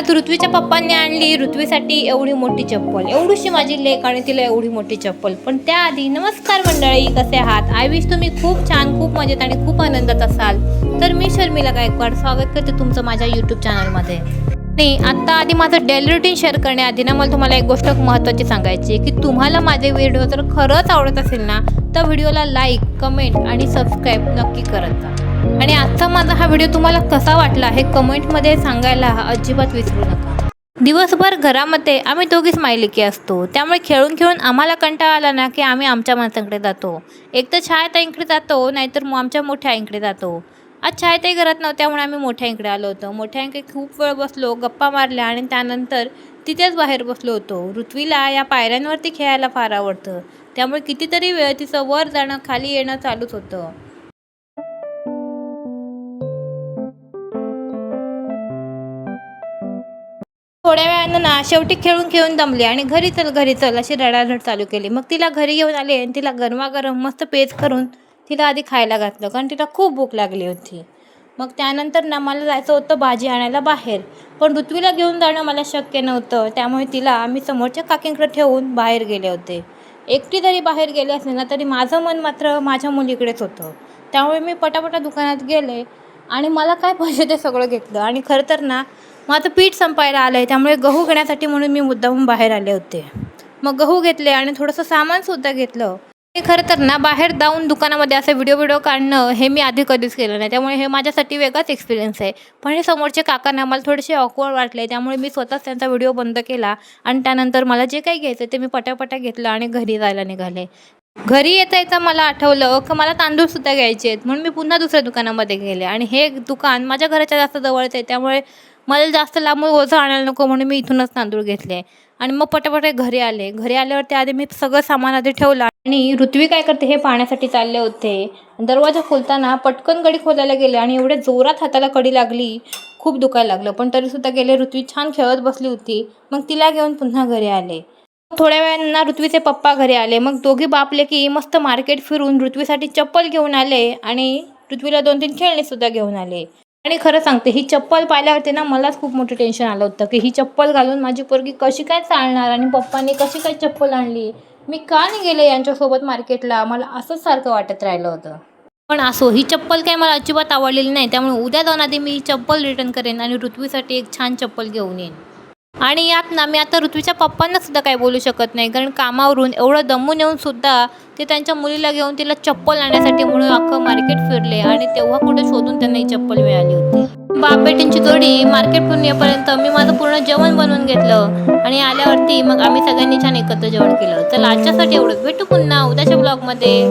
आज ऋत्वीच्या पप्पांनी आणली ऋत्वीसाठी एवढी मोठी चप्पल, एवढीशी माझी लेक आणि तिला एवढी मोठी चप्पल. पण त्याआधी नमस्कार मंडळी, कसे आहात? आय विश तुम्ही खूप छान, खूप मजेत आणि खूप आनंदात असाल. तर मी शर्मिला गायकवाड स्वागत करते तुमचं माझ्या यूट्यूब चॅनलमध्ये. आणि आत्ता आधी माझं डेली रुटीन शेअर करण्याआधी ना मला तुम्हाला एक गोष्ट महत्त्वाची सांगायची आहे की तुम्हाला माझे व्हिडिओ जर खरंच आवडत असेल ना तर व्हिडिओला लाईक, कमेंट आणि सबस्क्राईब नक्की करत जा. आणि आजचा माझा हा व्हिडिओ तुम्हाला कसा वाटला हे कमेंटमध्ये सांगायला अजिबात विसरू नका. दिवसभर घरामध्ये आम्ही दोघी स्माइलिकी असतो, त्यामुळे खेळून खेळून आम्हाला कंटाळा आला ना की आम्ही आमच्या माणसांकडे जातो. एक तर छायाताईंकडे जातो, नाहीतर मग आमच्या मोठ्या आईंकडे जातो. आज छायाताई घरात नव्हत्या म्हणून आम्ही मोठ्या आईंकडे आलो होतो. मोठ्या आईंकडे खूप वेळ बसलो, गप्पा मारल्या आणि त्यानंतर तिथेच बाहेर बसलो होतो. ऋत्वीला या पायऱ्यांवरती खेळायला फार आवडतं, त्यामुळे कितीतरी वेळ तिचं वर जाणं खाली येणं चालूच होतं. थोड्या वेळानं ना शेवटी खेळून खेळून दमली आणि घरी चल अशी रडारड चालू केली. मग तिला घरी घेऊन आले आणि तिला गरमागरम मस्त पेज करून तिला आधी खायला घातलं, कारण तिला खूप भूक लागली होती. मग त्यानंतर ना मला जायचं होतं भाजी आणायला बाहेर, पण ऋत्वीला घेऊन जाणं मला शक्य नव्हतं. त्यामुळे तिला आम्ही समोरच्या काकींकडे ठेवून बाहेर गेले होते. एकटी जरी बाहेर गेले असले ना तरी माझं मन मात्र माझ्या मुलीकडेच होतं. त्यामुळे मी पटापटा दुकानात गेले आणि मला काय पाहिजे ते सगळं घेतलं. आणि खरं तर ना माझं पीठ संपायला आलं आहे, त्यामुळे गहू घेण्यासाठी म्हणून मी मुद्दामून बाहेर आले होते. मग गहू घेतले आणि थोडंसं सामानसुद्धा घेतलं. आणि खरं तर ना बाहेर जाऊन दुकानामध्ये असं व्हिडिओ काढणं हे मी आधी कधीच केलं नाही, त्यामुळे हे माझ्यासाठी वेगळाच एक्सपिरियन्स आहे. पण हे समोरचे काकांना मला थोडेसे ऑकवर्ड वाटले, त्यामुळे मी स्वतःच त्यांचा व्हिडिओ बंद केला आणि त्यानंतर मला जे काही घ्यायचं ते मी पटापटा घेतलं आणि घरी जायला निघाले. घरी येता मला आठवलं की मला तांदूळसुद्धा घ्यायचे आहेत, म्हणून मी पुन्हा दुसऱ्या दुकानामध्ये गेले. आणि हे दुकान माझ्या घराच्या जास्त जवळच आहे, त्यामुळे मला जास्त लांबून ओझं आणायला नको म्हणून मी इथूनच तांदूळ घेतले. आणि मग पटापट घरी आले. घरी आल्यावरती आधी मी सगळं सामान आधी ठेवलं आणि ऋत्वी काय करते हे पाहण्यासाठी चालले होते. दरवाजा खोलताना पटकन कडी खोलायला गेले आणि एवढ्या जोरात हाताला कडी लागली, खूप दुखायला लागलं. पण तरीसुद्धा गेले. ऋत्वी छान खेळत बसली होती. मग तिला घेऊन पुन्हा घरी आले. थोड्या वेळांना ऋत्वीचे पप्पा घरी आले. मग दोघी बापले की मस्त मार्केट फिरून ऋत्वीसाठी चप्पल घेऊन आले आणि ऋत्वीला 2-3 खेळणेसुद्धा घेऊन आले. आणि खरं सांगते, ही चप्पल पाहिल्यावरती ना मलाच खूप मोठं टेन्शन आलं होतं की ही चप्पल घालून माझी पोरगी कशी काय चालणार आणि पप्पांनी कशी काय चप्पल आणली, मी का नाही गेले यांच्यासोबत मार्केटला, मला असंच सारखं वाटत राहिलं होतं. पण असो, ही चप्पल काय मला अजिबात आवडलेली नाही, त्यामुळे उद्या जाऊन आधी मी ही चप्पल रिटर्न करेन आणि ऋत्वीसाठी एक छान चप्पल घेऊन येईन. आणि यात ना मी आता ऋत्वीच्या पप्पांना सुद्धा काही बोलू शकत नाही, कारण कामावरून एवढं दमून येऊन सुद्धा ते त्यांच्या मुलीला घेऊन तिला चप्पल आणण्यासाठी म्हणून अख्खं मार्केट फिरले आणि तेव्हा कुठे शोधून त्यांना ही चप्पल मिळाली होती. बाप बेटींची जोडी मार्केट फिरून येईपर्यंत मी माझं पूर्ण जेवण बनवून घेतलं आणि आल्यावरती मग आम्ही सगळ्यांनी छान एकत्र जेवण केलं. चला आजच्यासाठी एवढंच. भेटू पुन्हा उद्याच्या ब्लॉगमध्ये.